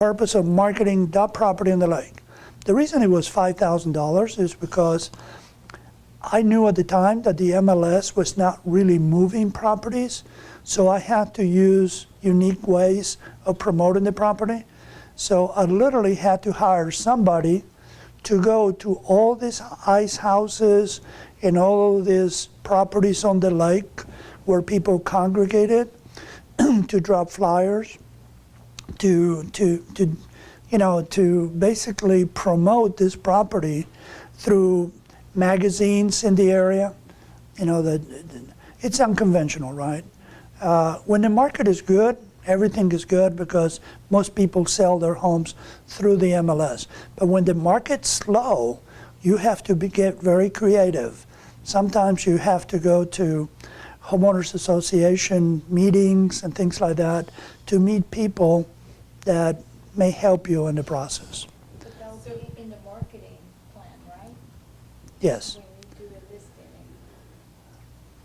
purpose of marketing that property in the lake. The reason it was $5,000 is because I knew at the time that the MLS was not really moving properties, so I had to use unique ways of promoting the property. So I literally had to hire somebody to go to all these ice houses and all of these properties on the lake where people congregated to drop flyers, to basically promote this property through magazines in the area. It's unconventional, right? When the market is good, everything is good because most people sell their homes through the MLS. But when the market's slow, you have to get very creative. Sometimes you have to go to homeowners association meetings and things like that to meet people that may help you in the process. But that will be in the marketing plan, right? Yes. When you do the listing.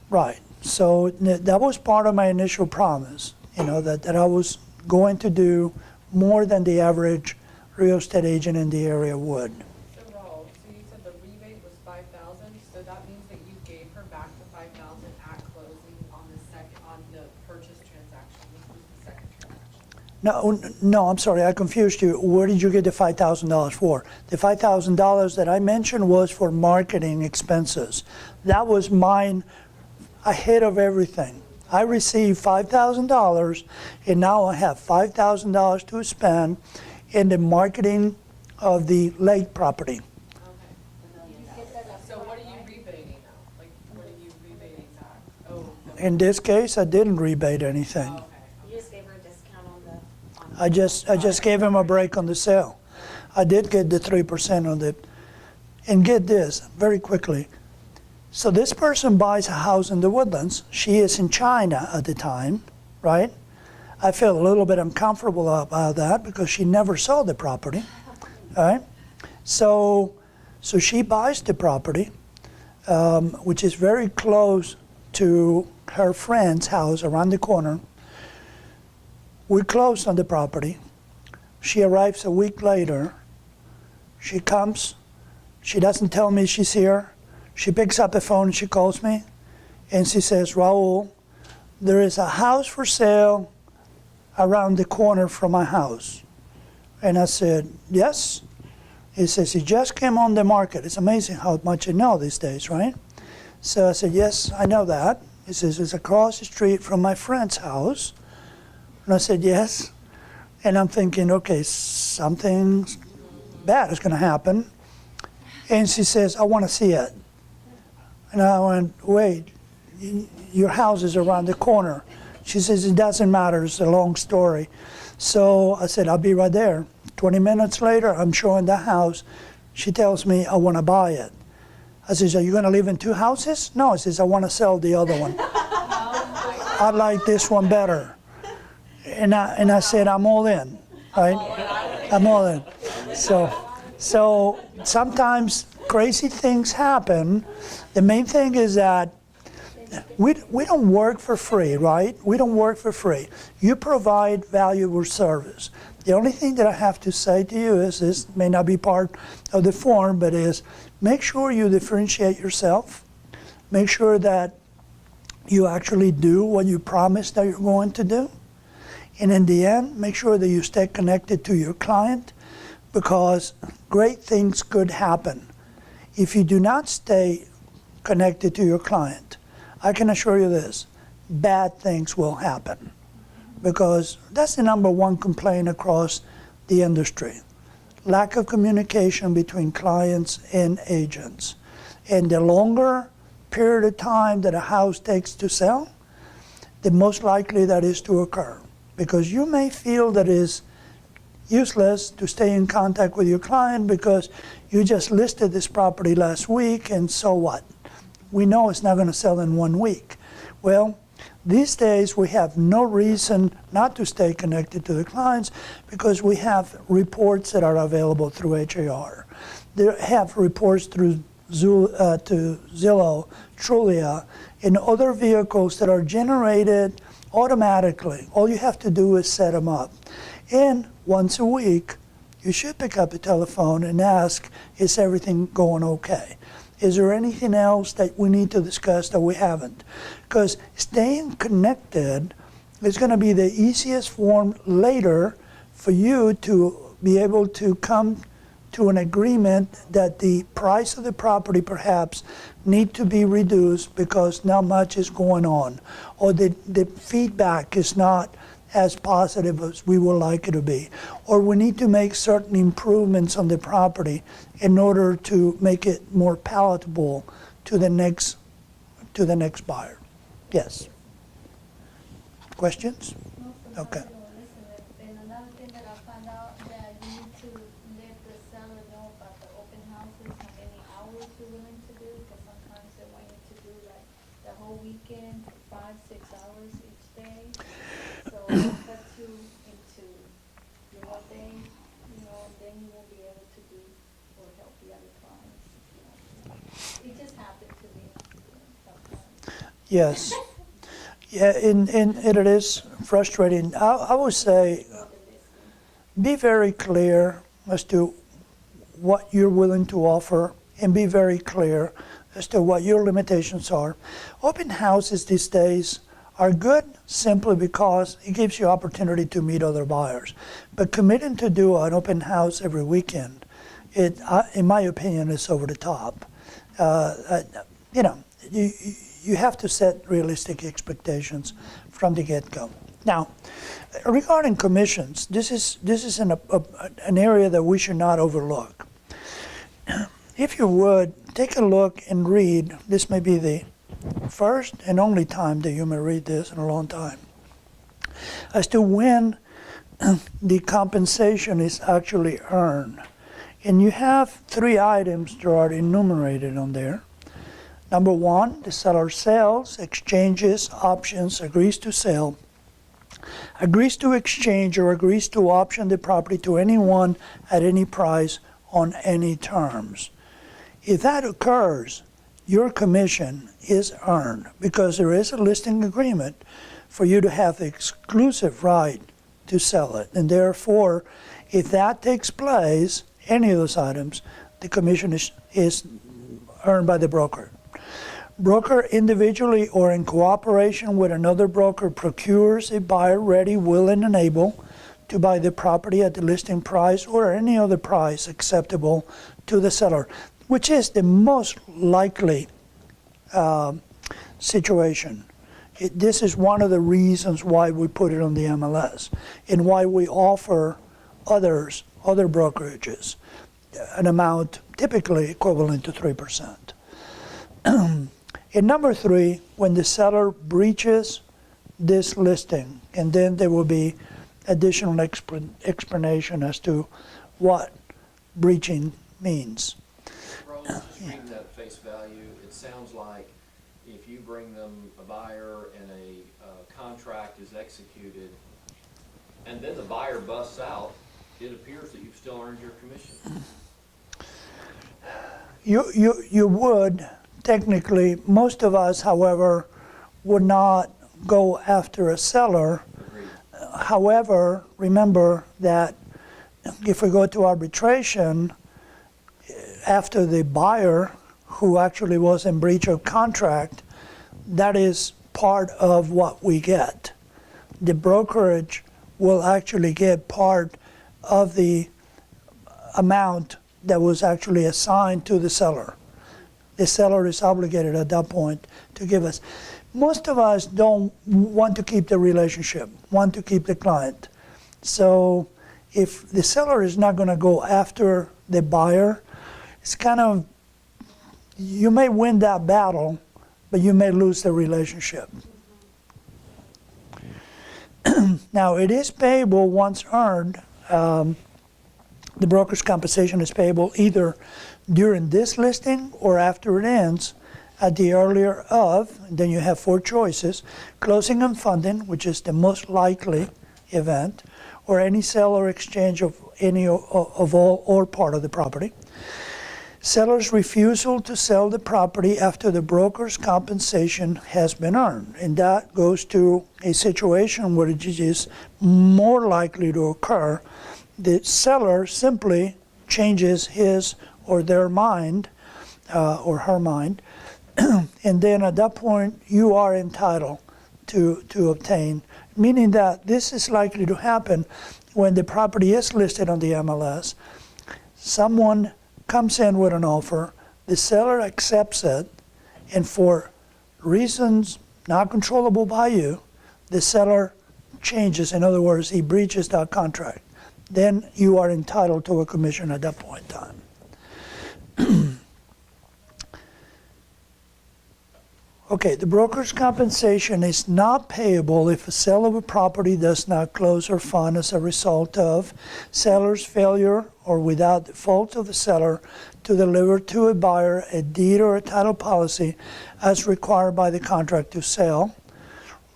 Right. So that was part of my initial promise, that I was going to do more than the average real estate agent in the area would. So Raul, so you said the rebate was $5,000, so that means that you gave her back the $5,000 at closing on the purchase transaction, which was the second transaction. No, I'm sorry, I confused you. Where did you get the $5,000 for? The $5,000 that I mentioned was for marketing expenses. That was mine ahead of everything. I received $5,000, and now I have $5,000 to spend in the marketing of the lake property. Okay. So what are you rebating now? Like, what are you rebating back? Oh. In this case, I didn't rebate anything. Okay. You just gave her a discount on the. I just gave him a break on the sale. I did get the 3% on it. And get this, very quickly. So this person buys a house in the Woodlands. She is in China at the time, right? I feel a little bit uncomfortable about that because she never saw the property, right? So she buys the property, which is very close to her friend's house around the corner. We closed on the property. She arrives a week later. She comes. She doesn't tell me she's here. She picks up the phone and she calls me and she says, Raul, there is a house for sale around the corner from my house. And I said, yes. He says, it just came on the market. It's amazing how much you know these days, right? So I said, yes, I know that. He says, it's across the street from my friend's house. And I said, yes. And I'm thinking, okay, something bad is going to happen. And she says, I want to see it. And I went, wait, your house is around the corner. She says, it doesn't matter, it's a long story. So I said, I'll be right there. 20 minutes later, I'm showing the house. She tells me, I want to buy it. I says, are you going to live in two houses? No, I says, I want to sell the other one. I like this one better. And I said, I'm all in, right? I'm all in. So sometimes crazy things happen. The main thing is that we don't work for free, right? We don't work for free. You provide valuable service. The only thing that I have to say to you is, this may not be part of the form, but is make sure you differentiate yourself. Make sure that you actually do what you promised that you're going to do. And in the end, make sure that you stay connected to your client, because great things could happen. If you do not stay connected to your client, I can assure you this, bad things will happen, because that's the number one complaint across the industry. Lack of communication between clients and agents. And the longer period of time that a house takes to sell, the most likely that is to occur. Because you may feel that it is useless to stay in contact with your client because you just listed this property last week, and so what? We know it's not going to sell in 1 week. Well, these days we have no reason not to stay connected to the clients because we have reports that are available through HAR. They have reports through Zillow, Trulia, and other vehicles that are generated automatically. All you have to do is set them up. And once a week, you should pick up the telephone and ask, is everything going okay? Is there anything else that we need to discuss that we haven't? Because staying connected is going to be the easiest form later for you to be able to come to an agreement that the price of the property perhaps need to be reduced because not much is going on, or the feedback is not as positive as we would like it to be, or we need to make certain improvements on the property in order to make it more palatable to the next buyer. Yes. Questions? Okay. And another thing that I found out, that you need to let the seller know about the open houses, how many hours you're willing to do, because sometimes they want you to do like the whole weekend, 5, 6 hours each day. So it'll cut you into your day, and then you won't be able to do or help the other clients. It just happened to me sometimes. Yes. Yeah, and it is frustrating. I would say be very clear as to what you're willing to offer, and be very clear as to what your limitations are. Open houses these days are good simply because it gives you opportunity to meet other buyers. But committing to do an open house every weekend, in my opinion, is over the top. You have to set realistic expectations from the get-go. Now, regarding commissions, this is an area that we should not overlook. If you would, take a look and read, this may be the first and only time that you may read this in a long time, as to when the compensation is actually earned. And you have 3 items that are enumerated on there. Number 1, the seller sells, exchanges, options, agrees to sell, agrees to exchange or agrees to option the property to anyone at any price on any terms. If that occurs, your commission is earned because there is a listing agreement for you to have the exclusive right to sell it. And therefore, if that takes place, any of those items, the commission is earned by the broker. Broker individually or in cooperation with another broker procures a buyer ready, willing, and able to buy the property at the listing price or any other price acceptable to the seller, which is the most likely situation. This is one of the reasons why we put it on the MLS and why we offer other brokerages an amount typically equivalent to 3%. And number 3, when the seller breaches this listing, and then there will be additional explanation as to what breaching means. Rose, just reading that at face value, it sounds like if you bring them a buyer and a contract is executed, and then the buyer busts out, it appears that you've still earned your commission. You would. Technically, most of us, however, would not go after a seller. Agreed. However, remember that if we go to arbitration, after the buyer who actually was in breach of contract, that is part of what we get. The brokerage will actually get part of the amount that was actually assigned to the seller. The seller is obligated at that point to give us. Most of us don't want to keep the relationship, want to keep the client. So if the seller is not going to go after the buyer, it's kind of, you may win that battle, but you may lose the relationship. Now, it is payable once earned. The broker's compensation is payable either during this listing or after it ends at the earlier of, and then you have 4 choices, closing and funding, which is the most likely event, or any sale or exchange of any of all or part of the property. Seller's refusal to sell the property after the broker's compensation has been earned. And that goes to a situation where it is more likely to occur The seller simply changes his or their mind, or her mind, and then at that point you are entitled to obtain, meaning that this is likely to happen when the property is listed on the MLS. Someone comes in with an offer, the seller accepts it, and for reasons not controllable by you, the seller changes. In other words, he breaches that contract. Then you are entitled to a commission at that point in time. Okay, the broker's compensation is not payable if a sale of a property does not close or fund as a result of seller's failure or without the fault of the seller to deliver to a buyer a deed or a title policy as required by the contract to sell,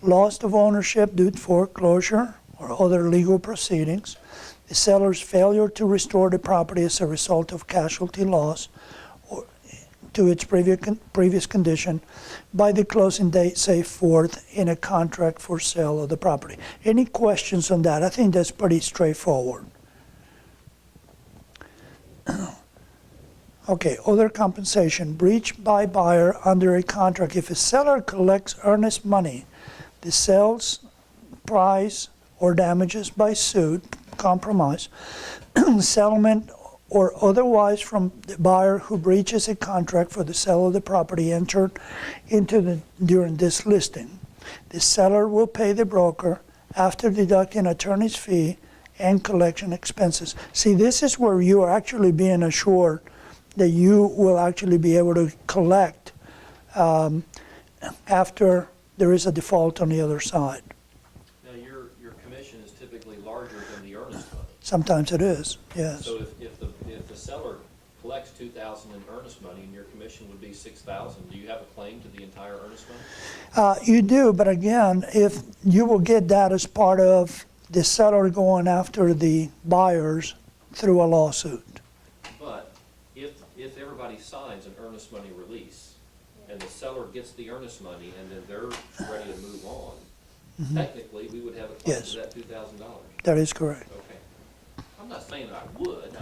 loss of ownership due to foreclosure or other legal proceedings, the seller's failure to restore the property as a result of casualty loss or to its previous condition by the closing date set forth in a contract for sale of the property. Any questions on that? I think that's pretty straightforward. Okay, other compensation. Breach by buyer under a contract. If a seller collects earnest money, the sales price or damages by suit, compromise, settlement, or otherwise from the buyer who breaches a contract for the sale of the property entered into during this listing, the seller will pay the broker after deducting attorney's fee and collection expenses. See, this is where you are actually being assured that you will actually be able to collect after there is a default on the other side. Now, your commission is typically larger than the earnest money. Sometimes it is, yes. So if the seller collects $2,000 in earnest money and your commission would be $6,000, do you have a claim to the entire earnest money? You do, but again, if you will get that as part of the seller going after the buyers through a lawsuit. But if everybody signs an earnest money release and the seller gets the earnest money and then they're ready to move on, technically we would have a claim Yes. to that $2,000. That is correct. Okay. I'm not saying that I would,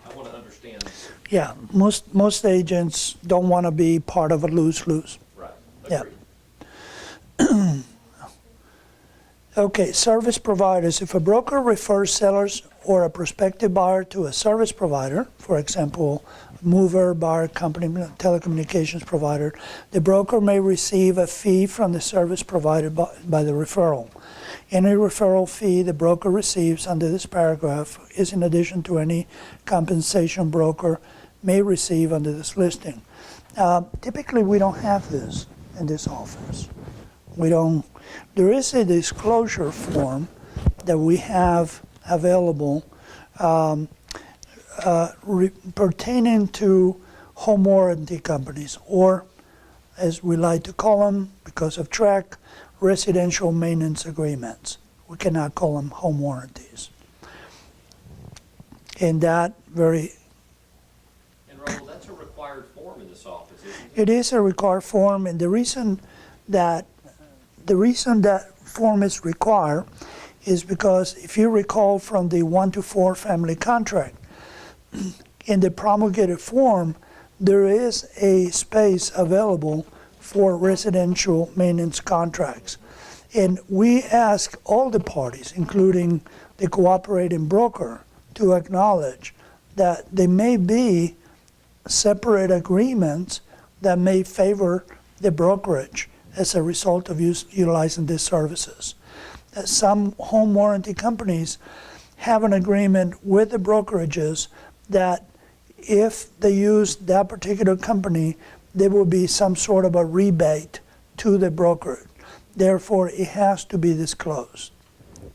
I want to understand. Yeah, most agents don't want to be part of a lose-lose. Right. Yeah. Agreed. Okay, service providers. If a broker refers sellers or a prospective buyer to a service provider, for example, mover, buyer company, telecommunications provider, the broker may receive a fee from the service provided by the referral. Any referral fee the broker receives under this paragraph is in addition to any compensation broker may receive under this listing. Typically, we don't have this in this office. There is a disclosure form that we have available pertaining to home warranty companies, or as we like to call them because of track, residential maintenance agreements. We cannot call them home warranties. And that very... And Raul, that's a required form in this office, isn't It it? is a required form, and the reason that form is required is because if you recall from the 1-to-4 family contract, in the promulgated form, there is a space available for residential maintenance contracts. And we ask all the parties, including the cooperating broker, to acknowledge that there may be separate agreements that may favor the brokerage as a result of utilizing these services. Some home warranty companies have an agreement with the brokerages that if they use that particular company, there will be some sort of a rebate to the broker. Therefore, it has to be disclosed.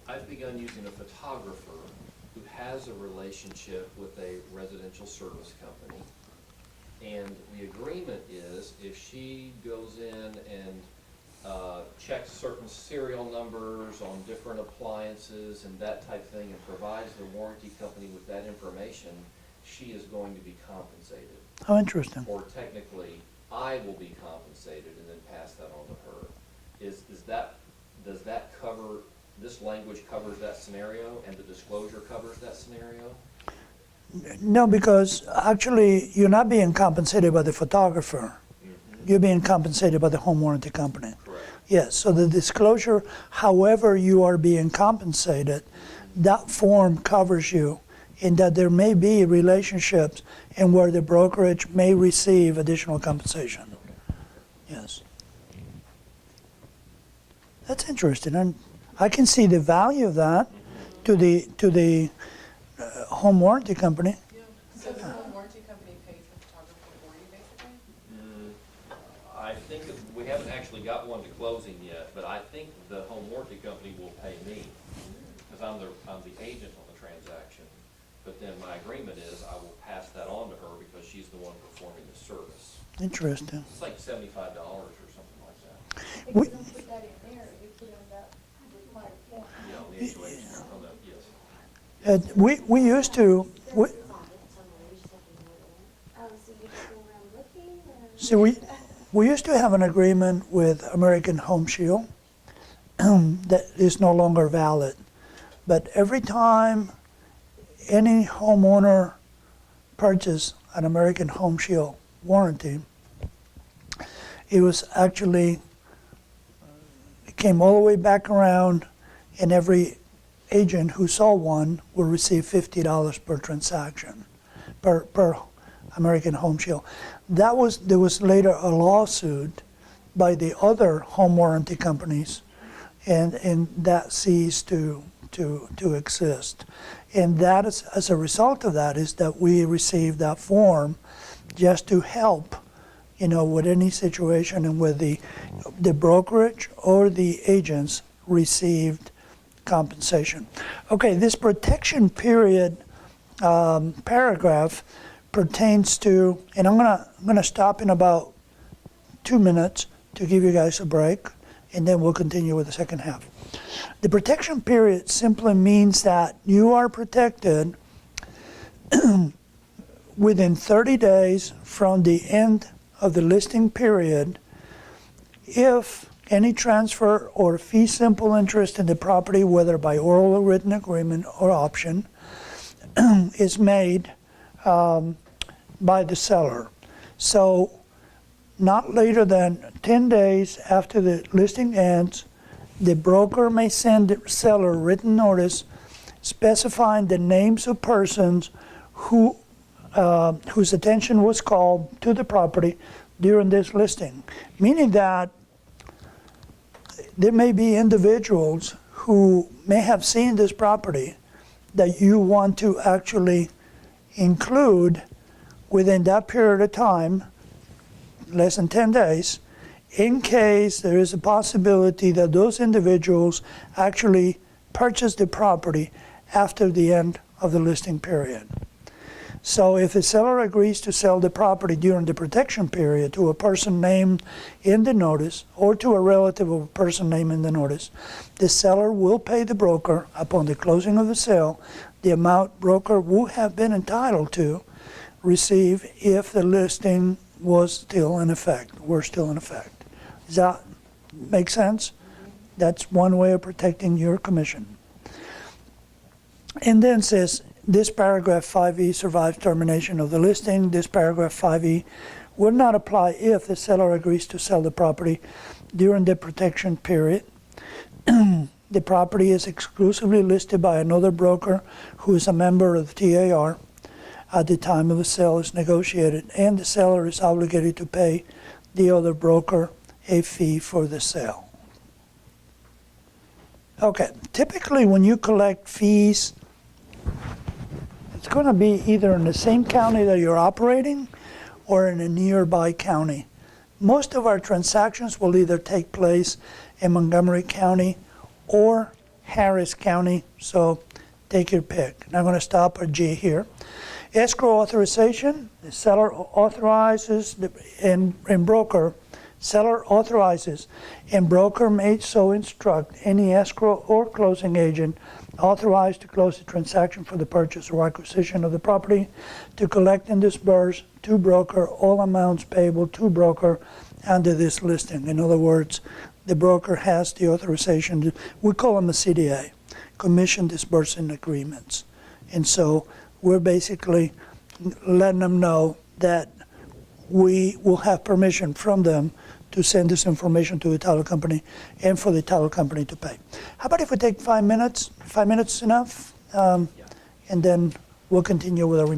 I've begun using a photographer who has a relationship with a residential service company. And the agreement is if she goes in and checks certain serial numbers on different appliances and that type of thing and provides the warranty company with that information, she is going to be compensated. How interesting. Or technically, I will be compensated and then pass that on to her. Does that cover this language covers that scenario and the disclosure covers that scenario? No, because actually you're not being compensated by the photographer. You're being compensated by the home warranty company. Correct. Yes, so the disclosure, however you are being compensated, that form covers you in that there may be relationships and where the brokerage may receive additional compensation. Yes. That's interesting, and I can see the value of that to the home warranty company. Yeah, so the home warranty company pays the photographer for you, basically? I think that we haven't actually got one to closing yet, but I think the home warranty company will pay me, because I'm the agent on the transaction. But then my agreement is I will pass that on to her because she's the one performing the service. Interesting. It's like $75 or something like that. If We- you don't put that in there, you put in that required form. You know, the HOA, on that, yes. We used to, Oh, so you just go around looking or? see, we used to have an agreement with American Home Shield that is no longer valid. But every time any homeowner purchased an American Home Shield warranty, it was actually, it came all the way back around, and every agent who saw one will receive $50 per transaction, per American Home Shield. There was later a lawsuit by the other home warranty companies, and that ceased to exist. And that is, as a result of that, is that we received that form just to help, with any situation and with the brokerage or the agents received compensation. Okay, this protection period paragraph pertains to, and I'm gonna stop in about 2 minutes to give you guys a break, and then we'll continue with the second half. The protection period simply means that you are protected within 30 days from the end of the listing period if any transfer or fee simple interest in the property, whether by oral or written agreement or option, is made by the seller. So not later than 10 days after the listing ends, the broker may send the seller a written notice specifying the names of persons whose attention was called to the property during this listing, meaning that there may be individuals who may have seen this property that you want to actually include within that period of time, less than 10 days, in case there is a possibility that those individuals actually purchase the property after the end of the listing period. So if the seller agrees to sell the property during the protection period to a person named in the notice or to a relative of a person named in the notice, the seller will pay the broker upon the closing of the sale the amount broker would have been entitled to receive if the listing was still in effect. Does that make sense? That's one way of protecting your commission. And then says, this paragraph 5E survives termination of the listing. This paragraph 5E would not apply if the seller agrees to sell the property during the protection period. The property is exclusively listed by another broker who is a member of the TAR at the time of the sale is negotiated, and the seller is obligated to pay the other broker a fee for the sale. Okay, typically when you collect fees, it's going to be either in the same county that you're operating or in a nearby county. Most of our transactions will either take place in Montgomery County or Harris County, so take your pick. And I'm going to stop at G here. Escrow authorization, the seller authorizes and broker, seller authorizes and broker may so instruct any escrow or closing agent authorized to close the transaction for the purchase or acquisition of the property to collect and disburse to broker all amounts payable to broker under this listing. In other words, the broker has the authorization to, we call them a CDA, Commission Disbursing Agreements. And so we're basically letting them know that we will have permission from them to send this information to the title company and for the title company to pay. How about if we take 5 minutes? 5 minutes enough? And then we'll continue with our remaining.